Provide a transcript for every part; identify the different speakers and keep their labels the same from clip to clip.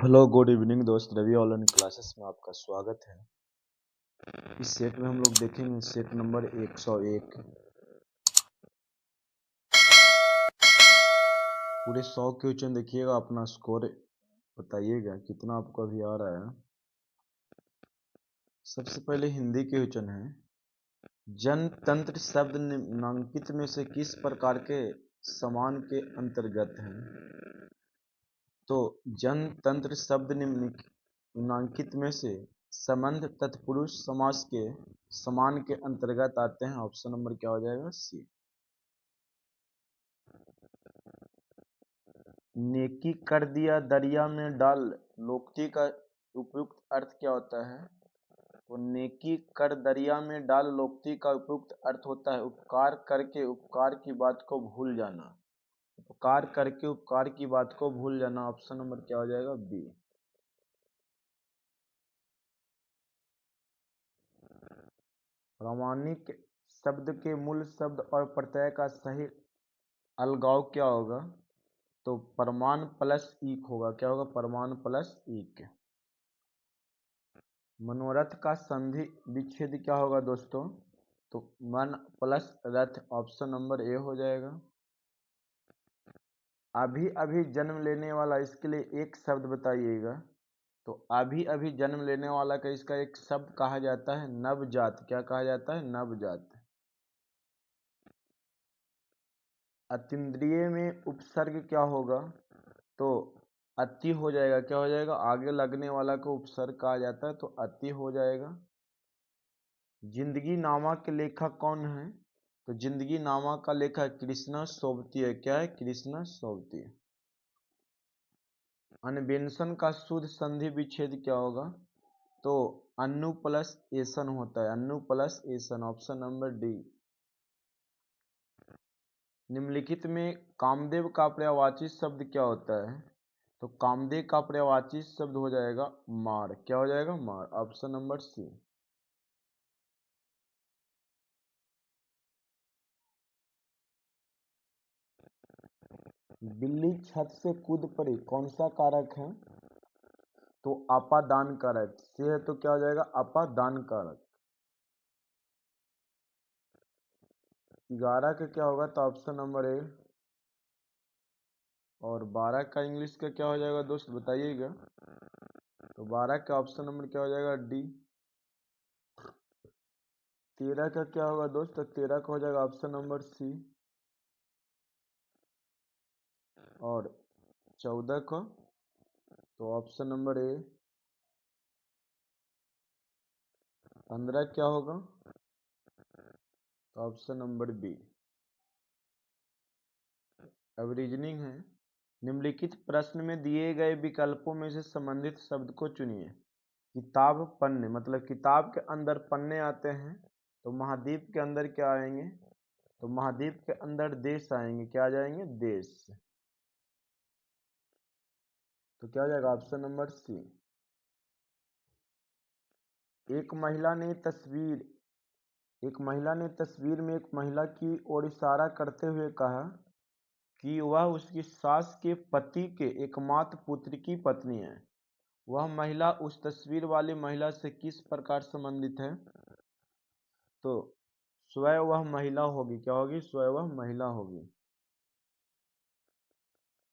Speaker 1: Hello good evening दोस्त, Ravi online classes में आपका स्वागत है। इस सेट में हम लोग देखेंगे सेट नंबर 101। पूरे 100 क्वेश्चन देखिएगा, अपना स्कोर बताइएगा कितना आपको अभी आ रहा है। सबसे पहले हिंदी के क्वेश्चन है, जनतंत्र शब्द निम्नलिखित में से किस प्रकार के समान के अंतर्गत है। तो जनतंत्र शब्द निम्नलिखित में से संबंध तत्पुरुष समास के समान के अंतर्गत आते हैं। ऑप्शन नंबर क्या हो जाएगा? सी। नेकी कर दिया दरिया में डाल, लोकोक्ति का उपयुक्त अर्थ क्या होता है? तो नेकी कर दरिया में डाल लोकोक्ति का उपयुक्त अर्थ होता है उपकार करके उपकार की बात को भूल जाना। उपकार करके उपकार की बात को भूल जाना। ऑप्शन नंबर क्या हो जाएगा? बी। प्रामाणिक शब्द के मूल शब्द और प्रत्यय का सही अलगाव क्या होगा? तो प्रमाण प्लस ईक होगा। क्या होगा? प्रमाण प्लस ईक। मनोरथ का संधि विच्छेद क्या होगा दोस्तों? तो मन plus Rath. Option number A हो जाएगा। अभी अभी जन्म लेने वाला, इसके लिए एक शब्द बताइएगा। तो अभी अभी जन्म लेने वाला का इसका एक शब्द कहा जाता है नवजात। क्या कहा जाता है? नवजात। अतीन्द्रिय में उपसर्ग क्या होगा? तो अति हो जाएगा। क्या हो जाएगा? आगे लगने वाला को उपसर्ग कहा जाता है, तो अति हो जाएगा। जिंदगी नामा के लेखक कौन है? तो जिंदगी नामा का लेखक कृष्णा सोबती है। क्या है? कृष्णा सोबती। अन्वेषण का शुद्ध संधि विच्छेद क्या होगा? तो अन्नु प्लस एसन होता है। अन्नु प्लस एसन। Option number D. निम्नलिखित में कामदेव का पर्यायवाची शब्द क्या होता है? तो कामदेव का पर्यायवाची शब्द हो जाएगा मार। क्या हो जाएगा? मार। Option number C. बिल्ली छत से कूद पड़ी, कौन सा कारक है? तो अपादान कारक से है, तो क्या हो जाएगा? अपादान कारक। 11 का क्या होगा? तो ऑप्शन नंबर ए। और 12 का इंग्लिश का क्या हो जाएगा दोस्त, बताइएगा। तो 12 का ऑप्शन नंबर क्या हो जाएगा? डी। 13 का क्या होगा दोस्त? तो 13 का हो जाएगा ऑप्शन नंबर सी। और 14 का तो ऑप्शन नंबर ए। 15 क्या होगा? तो ऑप्शन नंबर बी। अब रीजनिंग है, निम्नलिखित प्रश्न में दिए गए विकल्पों में से संबंधित शब्द को चुनिए। किताब पन्ने, मतलब किताब के अंदर पन्ने आते हैं, तो महाद्वीप के अंदर क्या आएंगे? तो महाद्वीप के अंदर देश आएंगे। क्या आ जाएंगे? देश। तो क्या हो जाएगा? Option number C. एक महिला ने तस्वीर में एक महिला की ओर इशारा करते हुए कहा कि वह उसकी सास के पति के एकमात्र पुत्र की पत्नी है। वह महिला उस तस्वीर वाली महिला से किस प्रकार संबंधित है? तो स्वयं वह महिला होगी। क्या होगी? स्वयं वह महिला होगी।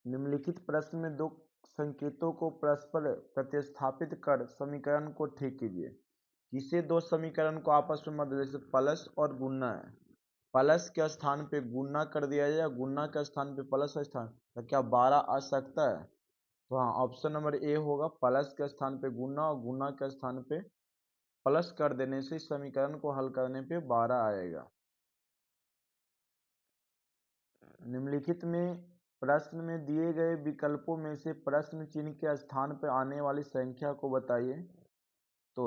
Speaker 1: निम्नलिखित प्रश्न में दो संकेतों को परस्पर प्रतिस्थापित कर समीकरण को ठीक कीजिए। किसे दो समीकरण को आपस में मत, जैसे प्लस और गुणा है, प्लस के स्थान पे गुणा कर दिया जाए या गुणा के स्थान पे प्लस स्थान, तो क्या 12 आ सकता है? तो हाँ, ऑप्शन नंबर ए होगा। प्लस के स्थान पे गुणा और गुणा के स्थान पे प्लस कर देने से समीकरण को हल करने पे 12 आएगा। निम्नलिखित में प्रश्न में दिए गए विकल्पों में से प्रश्न चिन्ह के स्थान पर आने वाली संख्या को बताइए। तो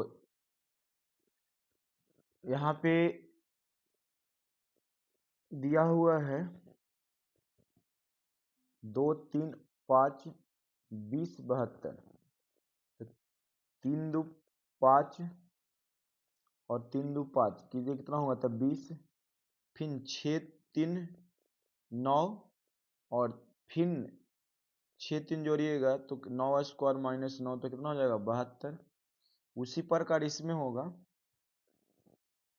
Speaker 1: यहाँ पे दिया हुआ है 2 3 5 20 72। तो 3 2 5 और 3 2 5 कीजिए, कितना होगा? तब 20। फिर 6 3 9 और फिर 6 3 जोड़िएगा तो 9 स्क्वायर माइनस 9 तो कितना हो जाएगा 72। उसी प्रकार इसमें होगा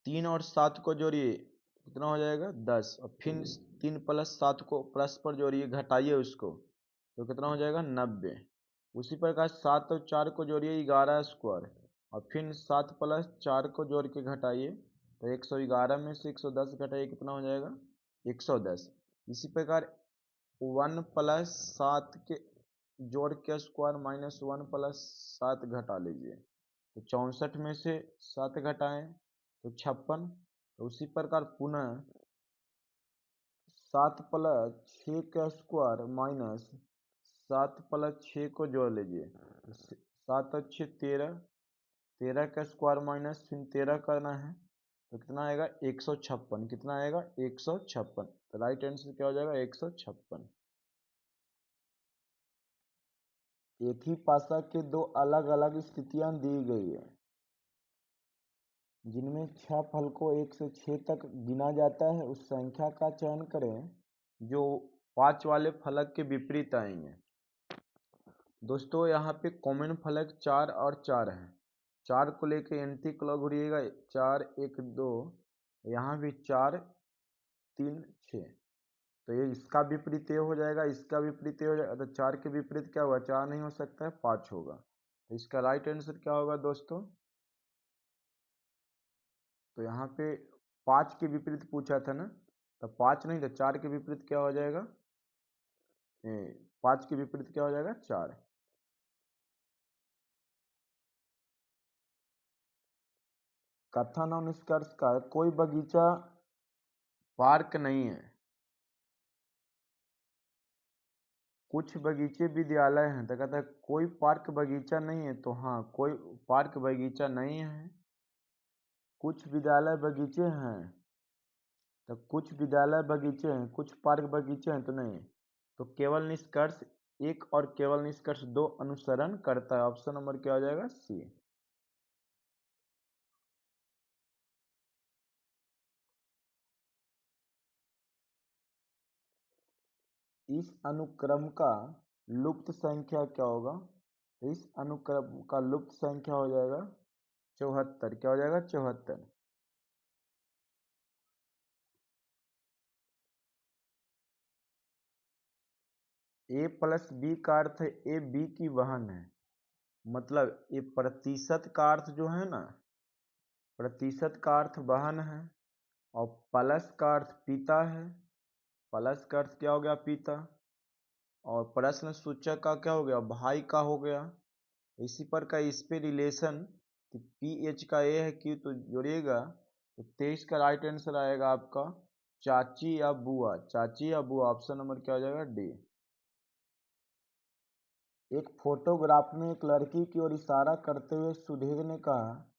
Speaker 1: 3 और 7 को जोड़िए कितना हो जाएगा 10, और फिर 3 प्लस 7 को परस्पर जोड़िए घटाइए उसको तो कितना हो जाएगा 90। उसी प्रकार 7 और 4 को जोड़िए 11 स्क्वायर, और फिर 7 प्लस 4 को जोड़ के घटाइए तो 111 में से 110 घटाइए कितना हो जाएगा 110। इसी प्रकार 1 प्लस 7 के जोड़ के स्क्वायर माइनस 1 प्लस 7 घटा लीजिए तो 64 में से 7 घटाएं तो 56। तो उसी प्रकार पुनः 7 प्लस 6 का स्क्वायर माइनस 7 प्लस 6 को जोड़ लीजिए 7 और 6 13, 13 का स्क्वायर माइनस फिर 13 करना है तो कितना आएगा 156। कितना आएगा 156। तो राइट आंसर क्या हो जाएगा 156। एक ही पासा के दो अलग अलग स्थितियां दी गई है जिनमें 6 फल को 1 से 6 तक गिना जाता है, उस संख्या का चयन करें जो 5 वाले फलक के विपरीत आएंगे। दोस्तों यहाँ पे कॉमन फलक 4 और 4 है। 4 को लेके एंटी क्लॉक घूरिएगा 4 1 2, यहाँ भी 4 3 6, तो ये इसका विपरीत ये हो जाएगा, इसका विपरीत ये हो जाएगा। तो 4 के विपरीत क्या होगा 4 नहीं हो सकता है 5 होगा। तो इसका राइट आंसर क्या होगा दोस्तों, तो यहाँ पे 5 के विपरीत पूछा था ना, तो 5 नहीं तो 4 के विपरीत क्या हो जाएगा 5 के विपरीत क्या हो जाएगा 4। कथन और निष्कर्ष का कोई बगीचा पार्क नहीं है। कुछ बगीचे विद्यालय हैं, तो कहता है कोई पार्क बगीचा नहीं है, तो हाँ कोई पार्क बगीचा नहीं है। कुछ विद्यालय बगीचे हैं, तो कुछ विद्यालय बगीचे हैं, कुछ पार्क बगीचे हैं तो नहीं। तो केवल निष्कर्ष 1 और केवल निष्कर्ष 2 अनुसरण करता है। ऑप्शन नंबर क्या हो जाएगा सी। इस अनुक्रम का लुप्त संख्या क्या होगा, तो इस अनुक्रम का लुप्त संख्या हो जाएगा 74। क्या हो जाएगा 74। ए प्लस बी का अर्थ है ए बी की बहन है, मतलब ये प्रतिशत का अर्थ जो है ना, प्रतिशत का अर्थ बहन है, और प्लस का अर्थ पिता है। प्लस का अर्थ क्या हो गया पिता, और प्रश्न सूचक का क्या हो गया भाई का हो गया। इसी पर का इस पे रिलेशन कि पी एच का ए है क्यू तो जोड़िएगा तो 23 का राइट आंसर आएगा आपका चाची या बुआ। चाची या बुआ, ऑप्शन नंबर क्या हो जाएगा डी। एक फोटोग्राफ में एक लड़की की ओर इशारा करते हुए सुधीर ने कहा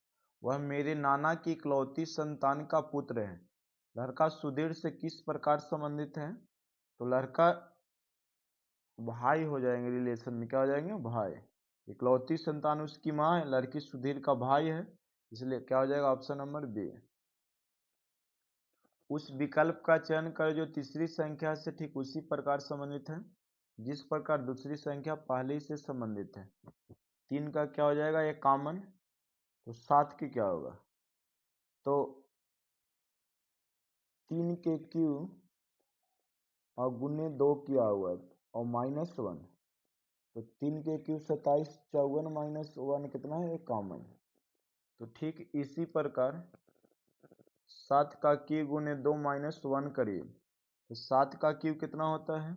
Speaker 1: वह मेरे नाना की इकलौती संतान का पुत्र है। लड़का सुधीर से किस प्रकार संबंधित है, तो लड़का भाई हो जाएंगे, रिलेशन में क्या हो जाएंगे भाई। इकलौती संतान उसकी माँ है, लड़की सुधीर का भाई है, इसलिए क्या हो जाएगा ऑप्शन नंबर बी। उस विकल्प का चयन करें जो तीसरी संख्या से ठीक उसी प्रकार संबंधित है जिस प्रकार दूसरी संख्या पहली से संबंधित है। 3 का क्या हो जाएगा ये कॉमन, तो 7 की क्या होगा, तो 3 के क्यू और गुने 2 किया हुआ है और -1, तो 3 के क्यू 27, 54 -1 कितना है एक कॉमन। तो ठीक इसी प्रकार 7 का क्यू गुने 2 -1 करिए तो 7 का क्यू कितना होता है,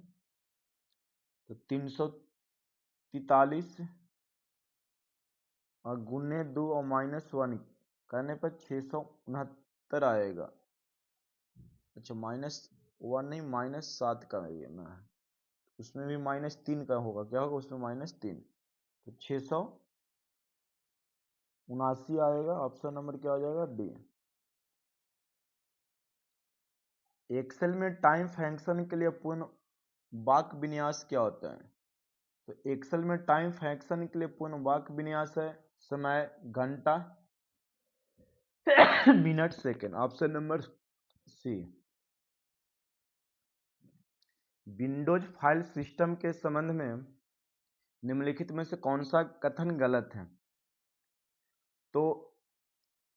Speaker 1: तो 343 और गुने 2 और -1 करने पर 669 आएगा। अच्छा -1 नहीं -7 का ये ना है, उसमें भी -3 का होगा, क्या होगा उसमें -3, तो 679 आएगा। ऑप्शन नंबर क्या हो जाएगा डी। एक्सेल में टाइम फंक्शन के लिए पूर्ण वाक्य विन्यास क्या होता है, तो एक्सेल में टाइम फंक्शन के लिए पूर्ण वाक्य विन्यास है समय घंटा मिनट सेकंड। Option number C. Windows file system के संबंध में निम्नलिखित में से कौन सा कथन गलत है? तो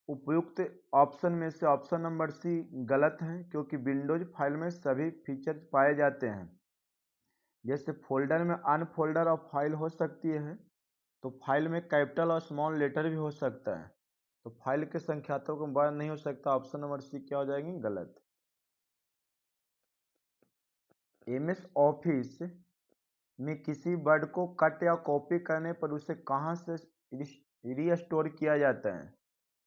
Speaker 1: उपयुक्त ऑप्शन में से ऑप्शन नंबर सी गलत है, क्योंकि विंडोज फाइल में सभी फीचर्स पाए जाते हैं। जैसे फोल्डर में अनफोल्डर और फाइल हो सकती है, तो फाइल में कैपिटल और स्मॉल लेटर भी हो सकता है, तो फाइल के संख्यात्मक में बड़ा नहीं हो सकता। ऑप्शन नंबर सी क्या हो जाएगी? गलत। एमएस ऑफिस में किसी वर्ड को कट या कॉपी करने पर उसे कहां से रीस्टोर किया जाता है?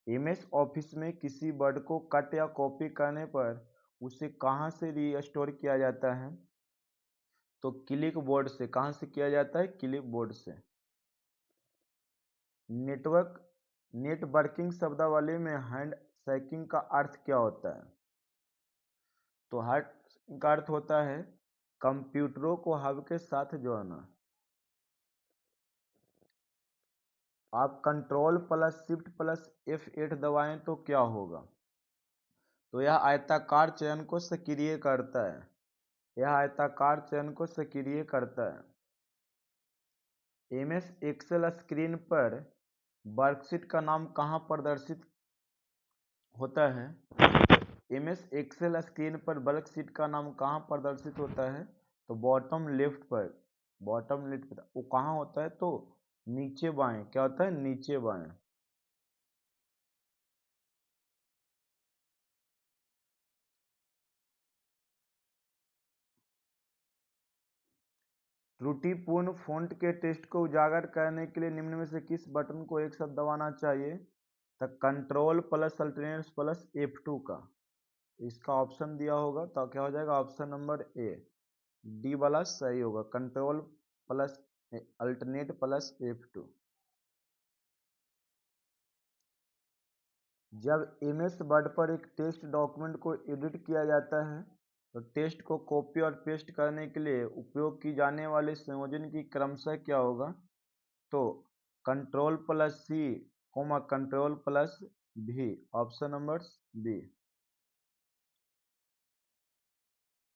Speaker 1: एमएस ऑफिस में किसी वर्ड को कट या कॉपी करने पर उसे कहां से रीस्टोर किया जाता है? तो क्लिक बोर्ड से। कहां से किया जाता है? क्लिक बोर्ड से। नेटवर्किंग शब्दावली में हैंड शेकिंग का अर्थ क्या होता है? तो हैंड का अर्थ होता है कंप्यूटरों को हब के साथ जोड़ना। आप control plus shift plus F8 दबाएं तो क्या होगा? तो यह आयताकार चयन को सक्रिय करता है। यह आयताकार चयन को सक्रिय करता है। एमएस एक्सेल स्क्रीन पर वर्कशीट का नाम कहां प्रदर्शित होता है? एमएस एक्सेल स्क्रीन पर वर्कशीट का नाम कहां प्रदर्शित होता है? तो बॉटम लेफ्ट पर। बॉटम लेफ्ट पर वो कहां होता है? तो नीचे बाएं। क्या होता है? नीचे बाएं। त्रुटिपूर्ण फ़ॉन्ट के टेक्स्ट को उजागर करने के लिए निम्न में से किस बटन को एक साथ दबाना चाहिए? तो control plus alternate plus F2 का। इसका ऑप्शन दिया होगा तो क्या हो जाएगा? ऑप्शन नंबर ए, डी वाला सही होगा। Control plus alternate plus F2। जब एमएस वर्ड पर एक टेक्स्ट डॉक्यूमेंट को एडिट किया जाता है तो टेक्स्ट को कॉपी और पेस्ट करने के लिए उपयोग की जाने वाले संयोजन की क्रमशः क्या होगा? तो control plus C comma control plus V. Option number B.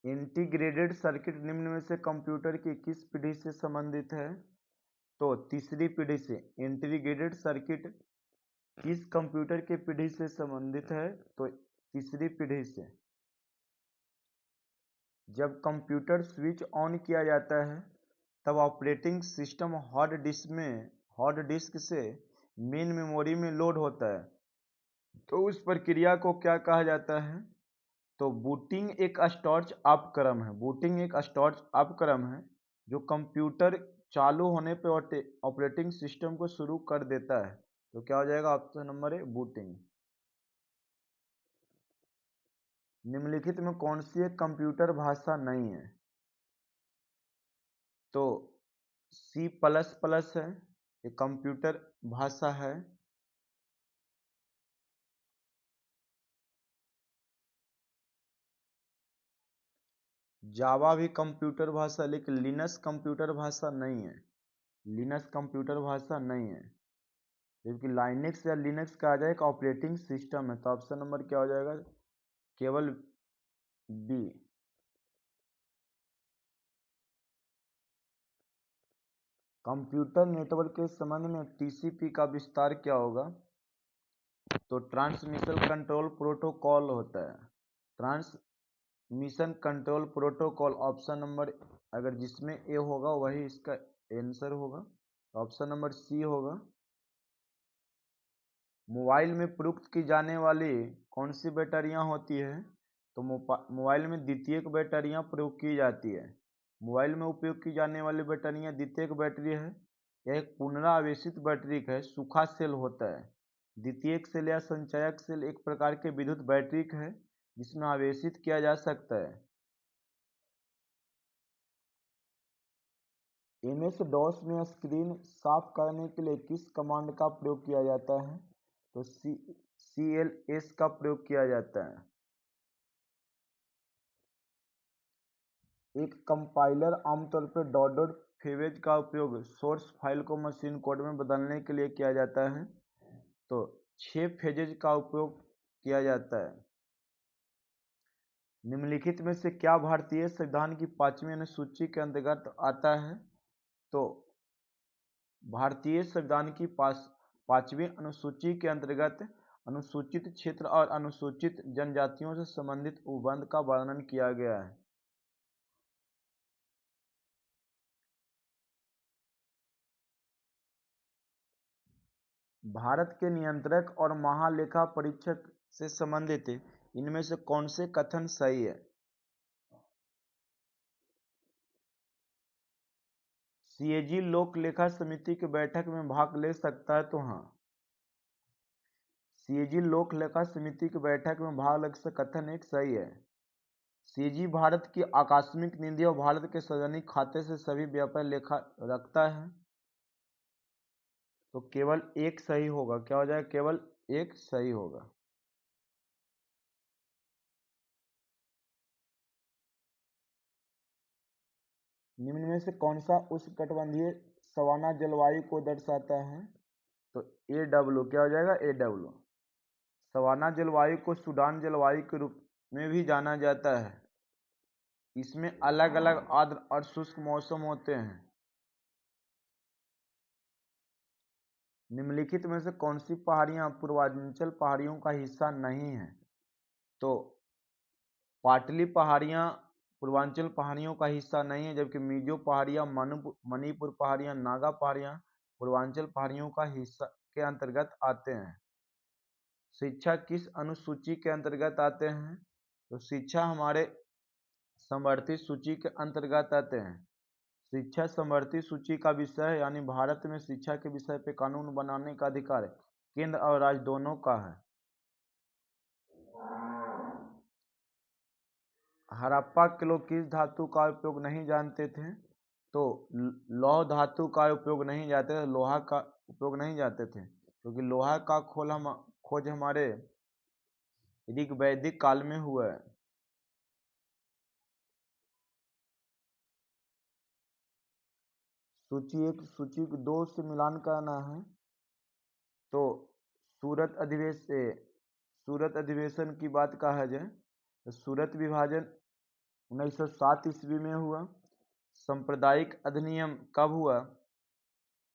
Speaker 1: Integrated circuit निम्न में से कंप्यूटर की किस पीढ़ी से संबंधित है? तो तीसरी पीढ़ी से। इंटीग्रेटेड सर्किट किस कंप्यूटर की पीढ़ी से संबंधित है? तो तीसरी पीढ़ी से। जब कंप्यूटर स्विच ऑन किया जाता है तब ऑपरेटिंग सिस्टम हार्ड डिस्क से मेन मेमोरी में लोड होता है, तो उस प्रक्रिया को क्या कहा जाता है? तो बूटिंग एक स्टार्ट अप क्रम है। बूटिंग एक स्टार्ट अप क्रम है जो कंप्यूटर चालू होने पर ऑपरेटिंग सिस्टम को शुरू कर देता है। तो क्या हो जाएगा? Option number A, booting. निम्नलिखित में कौन सी एक कंप्यूटर भाषा नहीं है? तो C++ है, ये कंप्यूटर भाषा है। जावा भी कंप्यूटर भाषा, लेकिन लिनक्स कंप्यूटर भाषा नहीं है। लिनक्स कंप्यूटर भाषा नहीं है, जबकि लाइनेक्स या लिनक्स का आ जाएगा ऑपरेटिंग सिस्टम है। तो ऑप्शन नंबर क्या हो जाएगा? केवल बी। कंप्यूटर नेटवर्क के संबंध में टीसीपी का विस्तार क्या होगा? तो ट्रांसमिशन कंट्रोल प्रोटोकॉल होता है। Transmission control protocol. Option number अगर जिसमें ए होगा वही इसका आंसर होगा। ऑप्शन नंबर सी होगा। मोबाइल में प्रयुक्त की जाने वाली कौन सी बैटरियां होती है? तो मोबाइल में द्वितीयक बैटरियां प्रयोग की जाती है। मोबाइल में उपयोग की जाने वाली बैटरियां द्वितीयक बैटरी है। यह एक पुनरावेशित बैटरी है, सूखा सेल होता है। द्वितीयक सेल या संचयक सेल एक प्रकार के विद्युत बैटरी है जिसमें आवेशित किया जा सकता है। एमएस डॉस में स्क्रीन साफ करने के लिए किस कमांड का प्रयोग किया जाता है? तो CLS का प्रयोग किया जाता है। एक कंपाइलर आमतौर पर डॉट डॉट फेवेज का उपयोग सोर्स फाइल को मशीन कोड में बदलने के लिए किया जाता है। तो 6 फेजेज का उपयोग किया जाता है। निम्नलिखित में से क्या भारतीय संविधान की 5वीं अनुसूची के अंतर्गत आता है? तो भारतीय संविधान की 5वीं अनुसूची के अंतर्गत अनुसूचित क्षेत्र और अनुसूचित जनजातियों से संबंधित उपबंध का वर्णन किया गया है। भारत के नियंत्रक और महालेखा परीक्षक से संबंधित इनमें से कौन से कथन सही है? सीएजी लोक लेखा समिति की बैठक में भाग ले सकता है? तो हाँ, सीएजी लोक लेखा समिति की बैठक में भाग ले सकता कथन एक सही है। सीएजी भारत की आकस्मिक निधि और भारत के सार्वजनिक खाते से सभी व्यापार लेखा रखता है। तो केवल एक सही होगा। क्या हो जाएगा? केवल एक सही होगा। निम्न में से कौन सा उष्णकटिबंधीय सवाना जलवायु को दर्शाता है? तो AW क्या हो जाएगा? AW। सवाना जलवायु को सूडान जलवायु के रूप में भी जाना जाता है। इसमें अलग अलग आर्द्र और शुष्क मौसम होते हैं। निम्नलिखित में से कौन सी पहाड़ियां पूर्वांचल पहाड़ियों का हिस्सा नहीं है? तो पाटली पहाड़ियां पूर्वांचल पहाड़ियों का हिस्सा नहीं है, जबकि मिजो पहाड़ियां, मणिपुर पहाड़ियां, नागा पहाड़ियां पूर्वांचल पहाड़ियों का हिस्सा के अंतर्गत आते हैं। शिक्षा किस अनुसूची के अंतर्गत आते हैं? तो शिक्षा हमारे समवर्ती सूची के अंतर्गत आते हैं। शिक्षा समवर्ती सूची का विषय है, यानी भारत में शिक्षा के विषय पे कानून बनाने का अधिकार केंद्र और राज्य दोनों का है। हड़प्पा के लोग किस धातु का उपयोग नहीं जानते थे? तो लौह धातु का उपयोग नहीं जानते थे, लोहा का उपयोग नहीं जानते थे, क्योंकि लोहा का खोज हमारे ऋग वैदिक काल में हुआ है। सूची 1 सूची 2 से मिलान करना है। तो सूरत अधिवेशन की बात कहा जाए तो सूरत विभाजन 1907 ईस्वी में हुआ। सांप्रदायिक अधिनियम कब हुआ?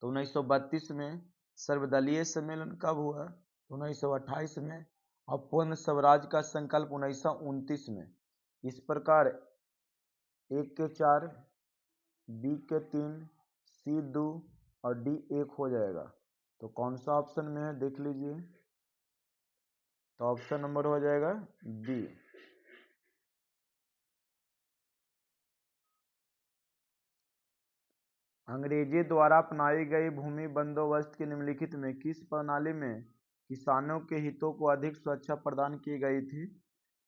Speaker 1: तो 1932 में। सर्वदलीय सम्मेलन कब हुआ? तो 1928 में। और पूर्ण स्वराज का संकल्प 1929 में। इस प्रकार 1 के 4, B के 3, C 2 और D 1 हो जाएगा। तो कौन सा ऑप्शन में है देख लीजिए। तो ऑप्शन नंबर हो जाएगा D। अंग्रेजी द्वारा अपनाई गई भूमि बंदोबस्त के निम्नलिखित में किस प्रणाली में किसानों के हितों को अधिक सुरक्षा प्रदान की गई थी?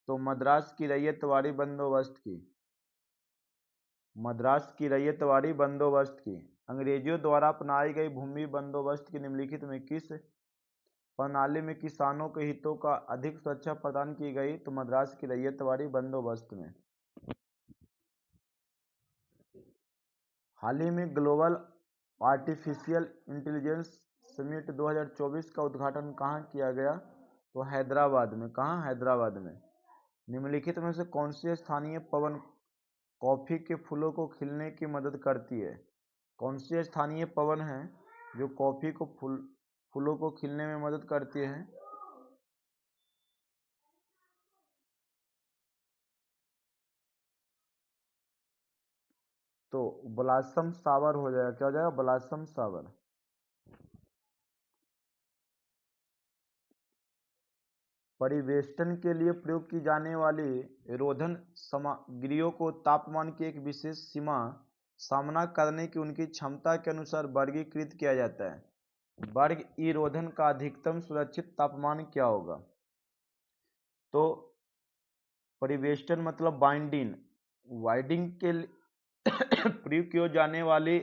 Speaker 1: तो मद्रास की रैयतवाड़ी बंदोबस्त की। मद्रास की रैयतवाड़ी बंदोबस्त की। अंग्रेजियों द्वारा अपनाई गई भूमि बंदोबस्त के निम्नलिखित में किस प्रणाली में किसानों के हितों का अधिक सुरक्षा प्रदान की गई? तो मद्रास की रैयतवाड़ी बंदोबस्त में। हाल ही में ग्लोबल आर्टिफिशियल इंटेलिजेंस समिट 2024 का उद्घाटन कहाँ किया गया? तो हैदराबाद में। कहाँ? हैदराबाद में। निम्नलिखित में से कौन सी स्थानीय पवन कॉफी के फूलों को खिलने की मदद करती है? कौन सी स्थानीय पवन है जो कॉफी को फूलों को खिलने में मदद करती है? तो ब्लॉसम सावर हो जाएगा। क्या हो जाएगा? ब्लॉसम सावर। परिवेष्टन के लिए प्रयोग की जाने वाली रोधन सामग्रियों को तापमान की एक विशेष सीमा सामना करने की उनकी क्षमता के अनुसार वर्गीकृत किया जाता है। वर्ग ई रोधन का अधिकतम सुरक्षित तापमान क्या होगा? तो परिवेष्टन मतलब वाइंडिंग के प्रयोग की जाने वाली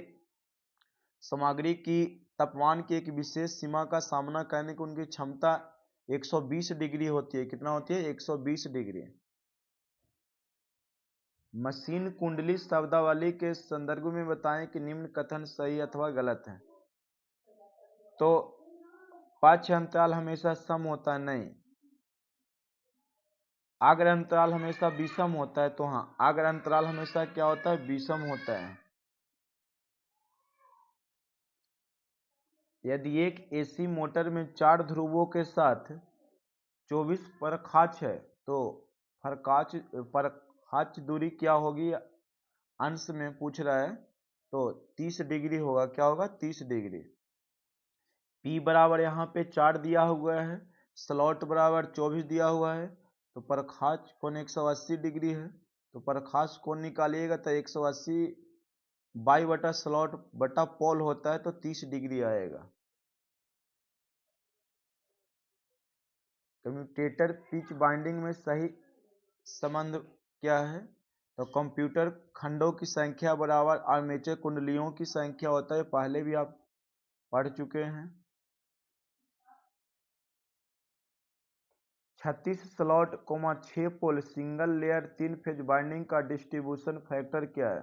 Speaker 1: सामग्री की तापमान की एक विशेष सीमा का सामना करने की उनकी क्षमता 120 डिग्री होती है। कितना होती है? 120 डिग्री। मशीन कुंडली शब्दावली के संदर्भ में बताएं कि निम्न कथन सही अथवा गलत है। तो पक्ष अंतराल हमेशा सम होता है? नहीं। अग्र अंतराल हमेशा विषम होता है, तो हाँ, अग्र अंतराल हमेशा क्या होता है, विषम होता है। यदि एक एसी मोटर में 4 ध्रुवों के साथ 24 परखाच है, तो परखाच दूरी क्या होगी, अंश में पूछ रहा है, तो 30 डिग्री होगा। क्या होगा, 30 डिग्री। P बराबर यहाँ पे 4 दिया हुआ है, स्लॉट बराबर 24 दिया हुआ है, तो परखाच कोण 180 डिग्री है। तो परखाच कोण निकालिएगा तो 180 बाई बटा स्लॉट बटा पोल होता है, तो 30 डिग्री आएगा। कम्यूटेटर पिच बाइंडिंग में सही संबंध क्या है, तो कंप्यूटर खंडों की संख्या बराबर आर्मेचर कुंडलियों की संख्या होता है। पहले भी आप पढ़ चुके हैं। 36 slot 6 pole single layer 3 phase winding का डिस्ट्रीब्यूशन फैक्टर क्या है,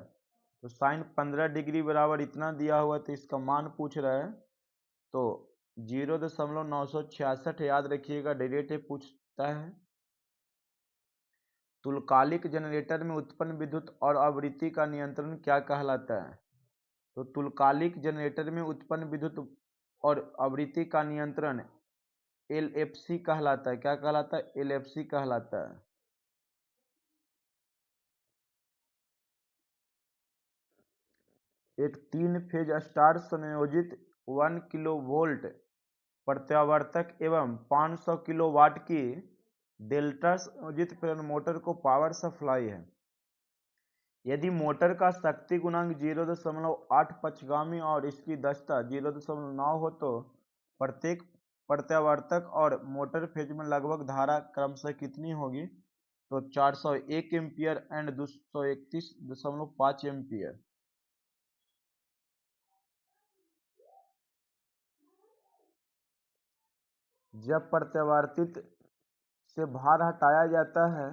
Speaker 1: तो साइन 15 डिग्री बराबर इतना दिया हुआ, तो इसका मान पूछ रहा है, तो 0.966 याद रखिएगा, डायरेक्ट पूछता है। तुल्यकालिक जनरेटर में उत्पन्न विद्युत और आवृत्ति का नियंत्रण क्या कहलाता है, तो तुल्यकालिक जनरेटर में उत्पन्न विद्युत और आवृत्ति का नियंत्रण LFC कहलाता है। क्या कहलाता है, LFC कहलाता है। एक 3 फेज स्टार संयोजित 1 किलोवोल्ट प्रत्यावर्तक एवं 500 किलोवाट की डेल्टा संयोजित प्रेरण मोटर को पावर सप्लाई है। यदि मोटर का शक्ति गुणांक 0.8 पक्षगामी और इसकी दक्षता 0.9 हो, तो प्रत्येक प्रत्यावर्तक और मोटर फेज में लगभग धारा क्रमशः कितनी होगी, तो 401 एम्पियर एंड 231.5 एम्पियर। जब प्रत्यावर्तित से भार हटाया जाता है,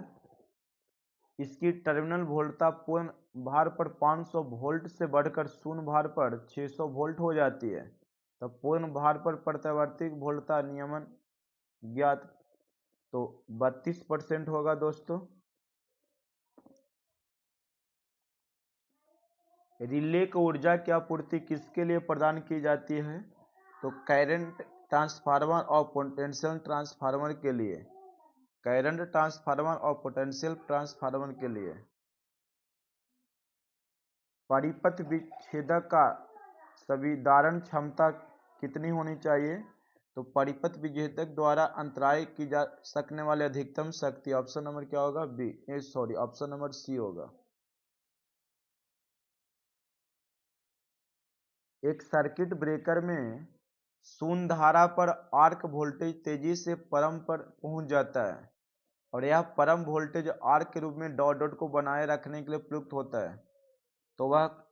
Speaker 1: इसकी टर्मिनल वोल्टता पूर्ण भार पर 500 वोल्ट से बढ़कर शून्य भार पर 600 वोल्ट हो जाती है। तब पूर्ण भार पर प्रत्यावर्ती वोल्टता नियमन ज्ञात, तो 32% होगा दोस्तों। रिले को ऊर्जा की आपूर्ति किसके लिए प्रदान की जाती है, तो करंट ट्रांसफार्मर और पोटेंशियल ट्रांसफार्मर के लिए। करंट ट्रांसफार्मर और पोटेंशियल ट्रांसफार्मर के लिए। परिपथ विच्छेदक का संविदारण क्षमता कितनी होनी चाहिए, तो परिपथ विच्छेदक द्वारा अंतराय की जा सकने वाली अधिकतम शक्ति, ऑप्शन नंबर क्या होगा, ऑप्शन नंबर सी होगा। एक सर्किट ब्रेकर में शून्य धारा पर आर्क वोल्टेज तेजी से परम पर पहुंच जाता है, और यह परम वोल्टेज आर्क के रूप में डॉट डॉट को बनाए रखने के लिए प्रयुक्त होता है। तो वह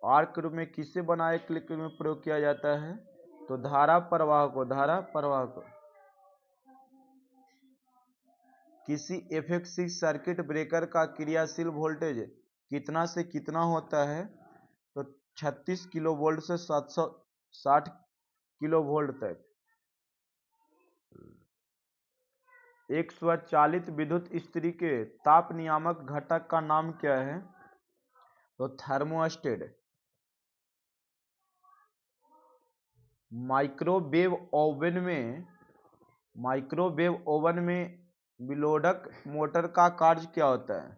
Speaker 1: आर्क के रूप में किसे बनाए के लिए में प्रयोग किया जाता है, तो धारा प्रवाह को। किसी FX6 सर्किट ब्रेकर का क्रियाशील वोल्टेज कितना से कितना होता है, तो 36 किलोवोल्ट से 760 किलोवोल्ट तक। एक स्वचालित विद्युत इस्त्री के ताप नियामक घटक का नाम क्या है, तो थर्मोस्टेट। माइक्रोवेव ओवन में विलोडक मोटर का कार्य क्या होता है,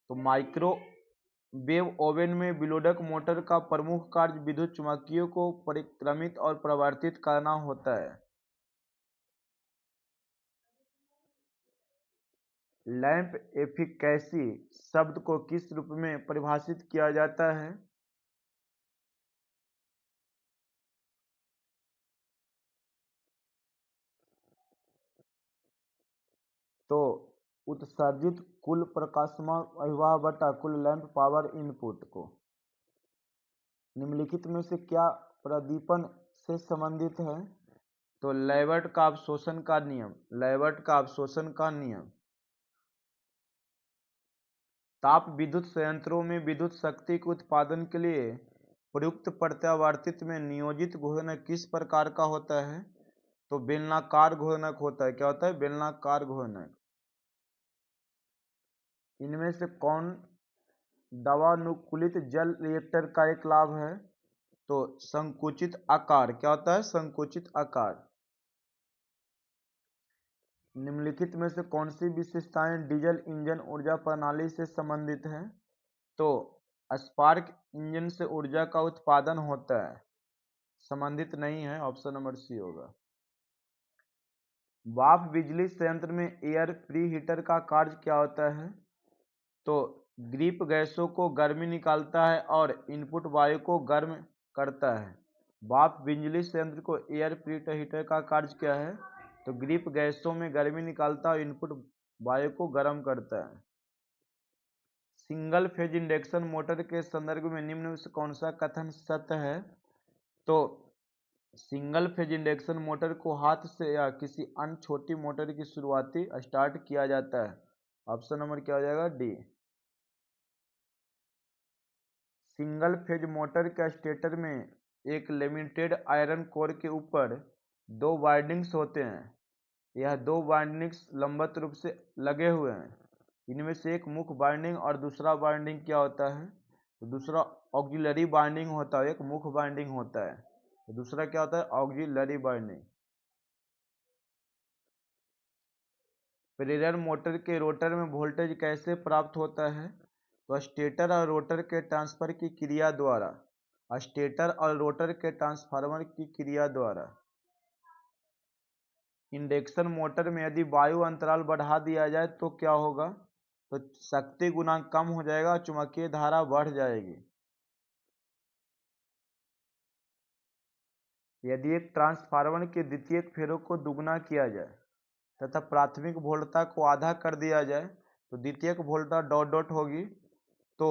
Speaker 1: तो माइक्रोवेव ओवन में विलोडक मोटर का प्रमुख कार्य विद्युत चुम्बकीय को परिक्रमित और परिवर्तित करना होता है। लैंप एफिकेसी शब्द को किस रूप में परिभाषित किया जाता है, तो उत्सर्जित कुल प्रकाशमान अभिवाह बटा कुल लैंप पावर इनपुट को। निम्नलिखित में से क्या प्रदीपन से संबंधित है, तो लेवर्ट का अवशोषण का नियम। ताप विद्युत संयंत्रों में विद्युत शक्ति के उत्पादन के लिए प्रयुक्त प्रत्यावर्तित में नियोजित घूर्णक किस प्रकार का होता है, तो बेलनाकार घूर्णक होता है। क्या होता है, बेलनाकार घूर्णक। इनमें से कौन दवानुकूलित जल रिएक्टर का एक लाभ है? तो संकुचित आकार। क्या होता है? संकुचित आकार। निम्नलिखित में से कौन सी विशेषताएं डीजल इंजन ऊर्जा प्रणाली से संबंधित है? तो स्पार्क इंजन से ऊर्जा का उत्पादन होता है। संबंधित नहीं है, ऑप्शन नंबर सी होगा। वाष्प बिजली संयंत्र में एयर प्रीहीटर का कार्य क्या होता है? तो ग्रिप गैसों को गर्मी निकालता है और इनपुट वायु को गर्म करता है। वाष्प बिजली संयंत्र को एयर प्रीहीटर का कार्य क्या है? तो ग्रिप गैसों में गर्मी निकालता है और इनपुट वायु को गर्म करता है। सिंगल फेज इंडक्शन मोटर के संदर्भ में निम्न में से कौन सा कथन सत्य है? तो सिंगल फेज इंडक्शन मोटर को हाथ से या किसी अन्य छोटी मोटर की शुरुआती स्टार्ट किया जाता है। ऑप्शन नंबर क्या हो जाएगा? डी। सिंगल फेज मोटर के स्टेटर में एक लिमिटेड आयरन कोर के ऊपर दो वाइंडिंग्स होते हैं। यह दो वाइंडिंग्स लंबवत रूप से लगे हुए हैं। इनमें से एक मुख्य वाइंडिंग और दूसरा वाइंडिंग क्या होता है? तो दूसरा ऑक्सिलरी वाइंडिंग होता है, एक मुख्य वाइंडिंग होता है। तो दूसरा क्या होता है? Auxiliary winding. प्रेरण मोटर के रोटर में वोल्टेज कैसे प्राप्त होता है? तो स्टेटर और रोटर के ट्रांसफर की क्रिया द्वारा। स्टेटर और रोटर के ट्रांसफार्मर की क्रिया द्वारा। इंडक्शन मोटर में यदि वायु अंतराल बढ़ा दिया जाए तो क्या होगा? तो शक्ति गुणांक कम हो जाएगा और चुंबकीय धारा बढ़ जाएगी। यदि एक ट्रांसफार्मर के द्वितीयक फेरों को दुगना किया जाए तथा प्राथमिक वोल्टता को आधा कर दिया जाए तो द्वितीयक वोल्टता डॉट डॉट होगी, तो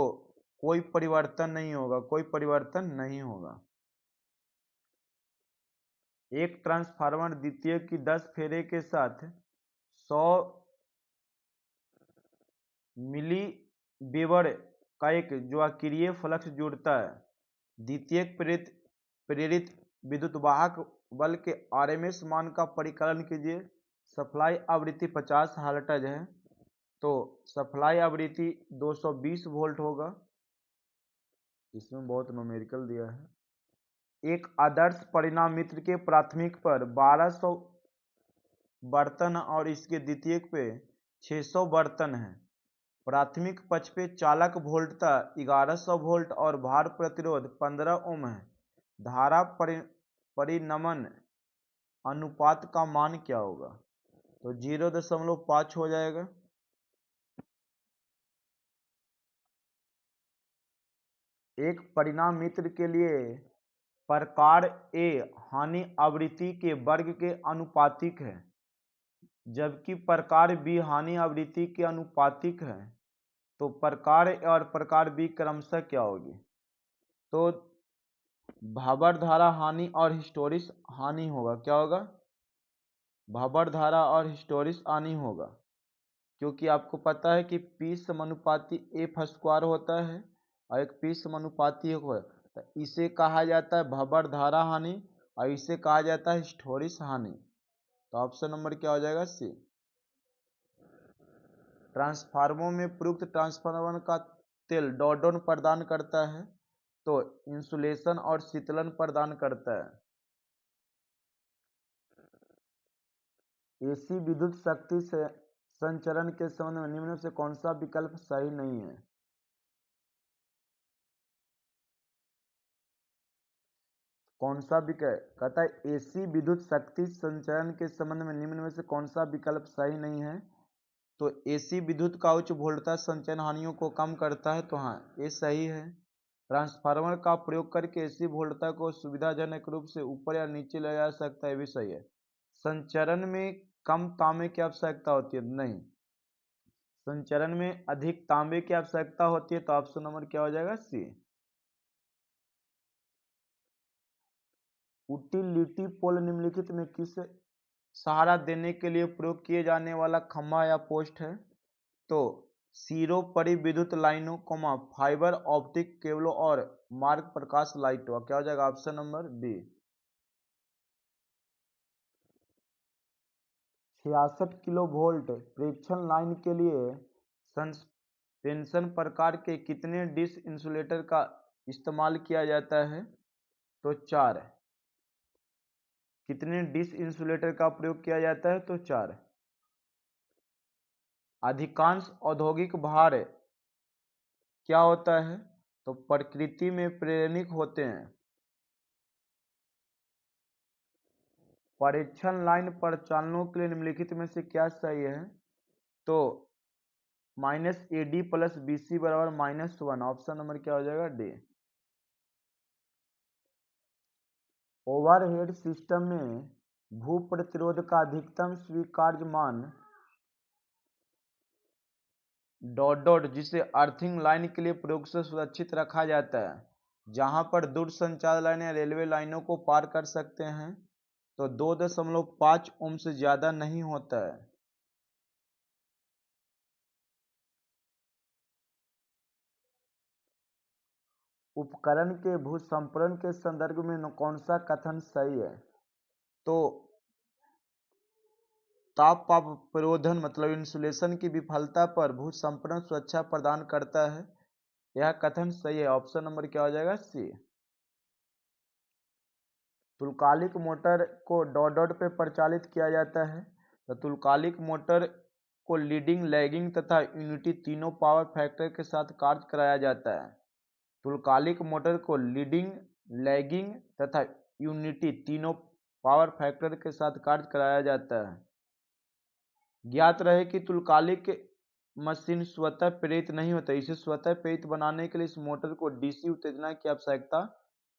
Speaker 1: कोई परिवर्तन नहीं होगा, कोई परिवर्तन नहीं होगा। एक ट्रांसफार्मर द्वितीयक की 10 फेरे के साथ 100 मिली वेबर का एक ज्वाकीय फ्लक्स जुड़ता है। द्वितीयक प्रेरित विद्युत वाहक बल के आरएमएस मान का परिकलन कीजिए। सप्लाई आवृत्ति 50 हर्ट्ज है, तो सप्लाई आवृत्ति 220 वोल्ट होगा। इसमें बहुत न्यूमेरिकल दिया है। एक आदर्श परिणामित्र के प्राथमिक पर 1200 बर्तन और इसके द्वितीयक पे 600 बर्तन है। प्राथमिक पक्ष पे चालक वोल्टता 1100 वोल्ट और भार प्रतिरोध 15 ओम है। धारा परिनमन अनुपात का मान क्या होगा? तो 0.5 हो जाएगा। एक परिणामित्र के लिए प्रकार ए हानि आवृत्ति के वर्ग के अनुपातिक है, जबकि प्रकार बी हानि आवृत्ति के अनुपातिक है। तो प्रकार ए और प्रकार बी क्रमशः क्या होगी? तो भाबर धारा हानि और हिस्टोरिस हानि होगा। क्या होगा? भाबर धारा और हिस्टोरिस हानि होगा, क्योंकि आपको पता है कि पी समानुपाती एफ स्क्वायर होता है और एक पी समानुपाती है। तो इसे कहा जाता है भाबर धारा हानि और इसे कहा जाता है हिस्टोरिस हानि। तो ऑप्शन नंबर क्या हो जाएगा? सी। ट्रांसफार्मर में प्रयुक्त ट्रांसफार्मर का तेल डोडोन प्रदान करता है, तो इंसुलेशन और शीतलन प्रदान करता है। एसी विद्युत शक्ति से संचरण के संबंध में निम्न से कौन सा विकल्प सही नहीं है? कौन सा विकल्प कहता है एसी विद्युत शक्ति संचरण के संबंध में निम्न में से कौन सा विकल्प सही नहीं है? तो एसी विद्युत का उच्च वोल्टेज संचरण हानियों को कम करता है, तो हाँ ये सही है। ट्रांसफार्मर का प्रयोग करके एसी वोल्टता को सुविधाजनक रूप से ऊपर या नीचे ले जा सकता है, भी सही है। संचरण में कम तांबे की आवश्यकता होती है? नहीं, संचरण में अधिक तांबे की आवश्यकता होती है। तो ऑप्शन नंबर क्या हो जाएगा? सी। यूटिलिटी पोल निम्नलिखित में किस सहारा देने के लिए प्रयोग किए जाने वाला खंभा या पोस्ट है? तो सीरो परिविद्युत लाइनों, फाइबर ऑप्टिक केबलों और मार्ग प्रकाश लाइटों। क्या हो जाएगा? Option number B. 66 kilo volt प्रेक्षण लाइन के लिए टेंशन प्रकार के कितने डिश इंसुलेटर का इस्तेमाल किया जाता है? तो 4। कितने डिश इंसुलेटर का प्रयोग किया जाता है? तो 4। अधिकांश औद्योगिक भार क्या होता है? तो प्रकृति में प्रेरणिक होते हैं। परीक्षण लाइन परिचालनों के लिए निम्नलिखित में से क्या सही है? तो -AD + BC = -1। ऑप्शन नंबर क्या हो जाएगा? डी। ओवरहेड सिस्टम में भू प्रतिरोध का अधिकतम स्वीकार्य मान डॉट जिसे अर्थिंग लाइन के लिए प्रयोग से सुरक्षित रखा जाता है, जहां पर दूरसंचार लाइन या रेलवे लाइनों को पार कर सकते हैं, तो 2.5 ओम से ज्यादा नहीं होता है। उपकरण के भूसंपरण के संदर्भ में कौन सा कथन सही है? तो ताप प्ररोधन मतलब इंसुलेशन की विफलता पर भूसंपरण सुरक्षा प्रदान करता है, यह कथन सही है। ऑप्शन नंबर क्या हो जाएगा? सी। तुल्यकालिक मोटर को डॉट पे परिचालित किया जाता है, तो तुल्यकालिक मोटर को लीडिंग, लैगिंग तथा यूनिटी तीनों पावर फैक्टर के साथ कार्य कराया जाता है। तुल्यकालिक मोटर को लीडिंग, लैगिंग तथा यूनिटी तीनों पावर फैक्टर के साथ कार्य कराया जाता है। ज्ञात रहे कि तुल्यकालिक मशीन स्वतः प्रेरित नहीं होता, इसे स्वतः प्रेरित बनाने के लिए इस मोटर को डीसी उत्तेजना की आवश्यकता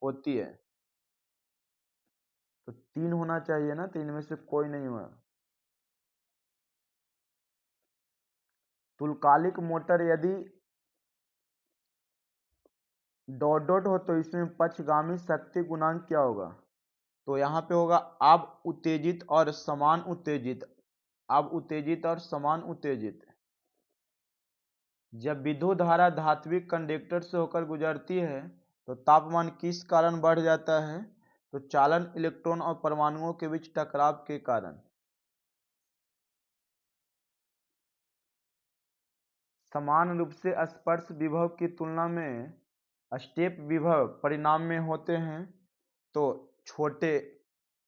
Speaker 1: होती है। तो 3 होना चाहिए ना, तो इनमें से कोई नहीं हुआ। तुल्यकालिक मोटर यदि डॉट हो तो इसमें पक्षगामी शक्ति गुणांक क्या होगा? तो यहाँ पे होगा अब उत्तेजित और समान उत्तेजित। अब उत्तेजित और समान उत्तेजित। जब विद्युत धारा धात्विक कंडक्टर से होकर गुजरती है तो तापमान किस कारण बढ़ जाता है? तो चालन इलेक्ट्रॉन और परमाणुओं के बीच टकराव के कारण। समान रूप से स्पर्श विभव की तुलना में स्टेप विभव परिणाम में होते हैं, तो छोटे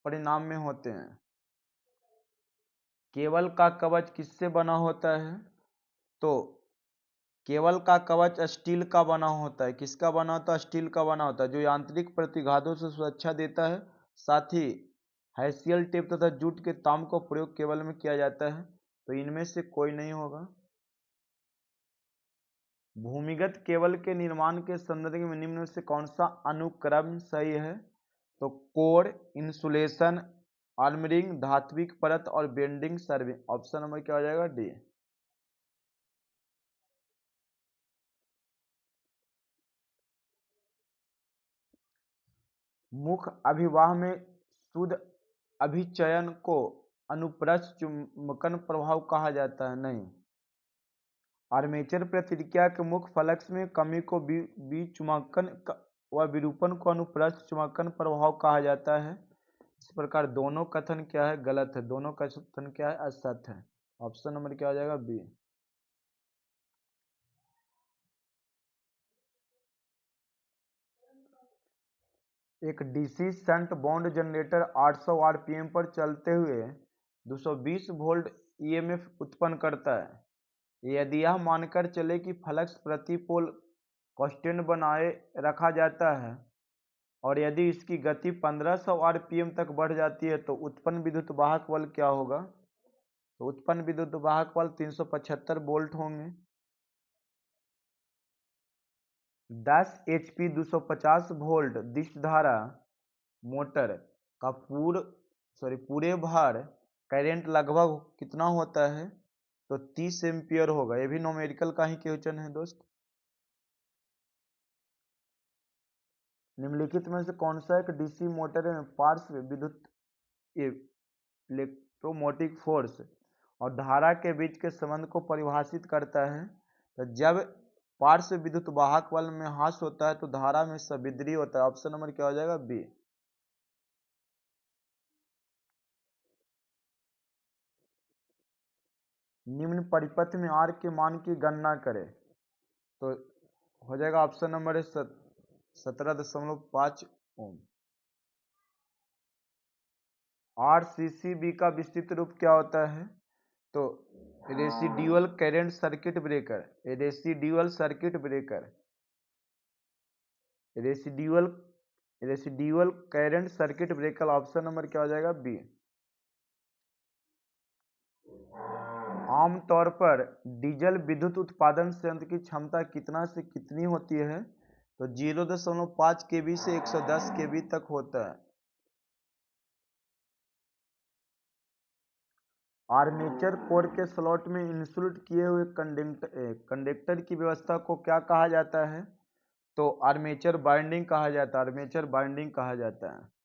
Speaker 1: परिणाम में होते हैं। केबल का कवच किससे बना होता है? तो केबल का कवच स्टील का बना होता है। किसका बना होता है? स्टील का बना होता है, जो यांत्रिक प्रतिघातों से सुरक्षा देता है। साथ ही हैसियल टेप तथा जूट के ताम का प्रयोग केबल में किया जाता है। तो इनमें से कोई नहीं होगा। भूमिगत केबल के निर्माण के संदर्भ में निम्न में से कौन सा अनुक्रम सही है? तो कोर, इंसुलेशन, आर्मरिंग, धात्विक परत और बेंडिंग सर्विंग। ऑप्शन नंबर क्या हो जाएगा? डी। मुख्य अभिवाह में शुद्ध अभिचयन को अनुप्रस्थ चुंबकन प्रभाव कहा जाता है? नहीं। आर्मेचर प्रतिक्रिया के मुख्य फ्लक्स में कमी को विचुंबकन व विरूपण को अनुप्रस्थ चुंबकन प्रभाव कहा जाता है। इस प्रकार दोनों कथन क्या है? गलत है। दोनों कथन क्या है? असत्य है। ऑप्शन नंबर क्या हो जाएगा? बी। एक DC shunt bound generator 800 RPM पर चलते हुए 220 वोल्ट ईएमएफ उत्पन्न करता है। यदि यह मानकर चले कि फ्लक्स प्रति पोल कांस्टेंट बनाए रखा जाता है और यदि इसकी गति 1500 आरपीएम तक बढ़ जाती है तो उत्पन्न विद्युत वाहक बल क्या होगा? तो उत्पन्न विद्युत वाहक बल 375 वोल्ट होंगे। 10 HP 250 वोल्ट दिश धारा मोटर का पूरे भार करंट लगभग कितना होता है? तो 30 एम्पियर होगा। ये भी न्यूमेरिकल का ही क्वेश्चन है दोस्त। निम्नलिखित में से कौन सा एक डीसी मोटर में पार्श्व विद्युत इलेक्ट्रोमोटिव फोर्स और धारा के बीच के संबंध को परिभाषित करता है? तो जब पार्श्व विद्युत वाहक बल में ह्रास होता है तो धारा में संविद्री होता है। ऑप्शन नंबर क्या हो जाएगा? बी। निम्न परिपथ में आर के मान की गणना करें। तो हो जाएगा ऑप्शन नंबर 17.5 ओम। RCCB का विस्तृत रूप क्या होता है? तो residual current circuit breaker, residual circuit breaker, residual residual current circuit breaker. Option number क्या हो जाएगा? बी। आमतौर पर डीजल विद्युत उत्पादन संयंत्र की क्षमता कितना से कितनी होती है? तो 0.5 केवी से 110 केवी तक होता है। आर्मेचर कोर के स्लॉट में इंसुलेट किए हुए कंडक्टर की व्यवस्था को क्या कहा जाता है? तो आर्मेचर बाइंडिंग कहा जाता है, आर्मेचर बाइंडिंग कहा जाता है।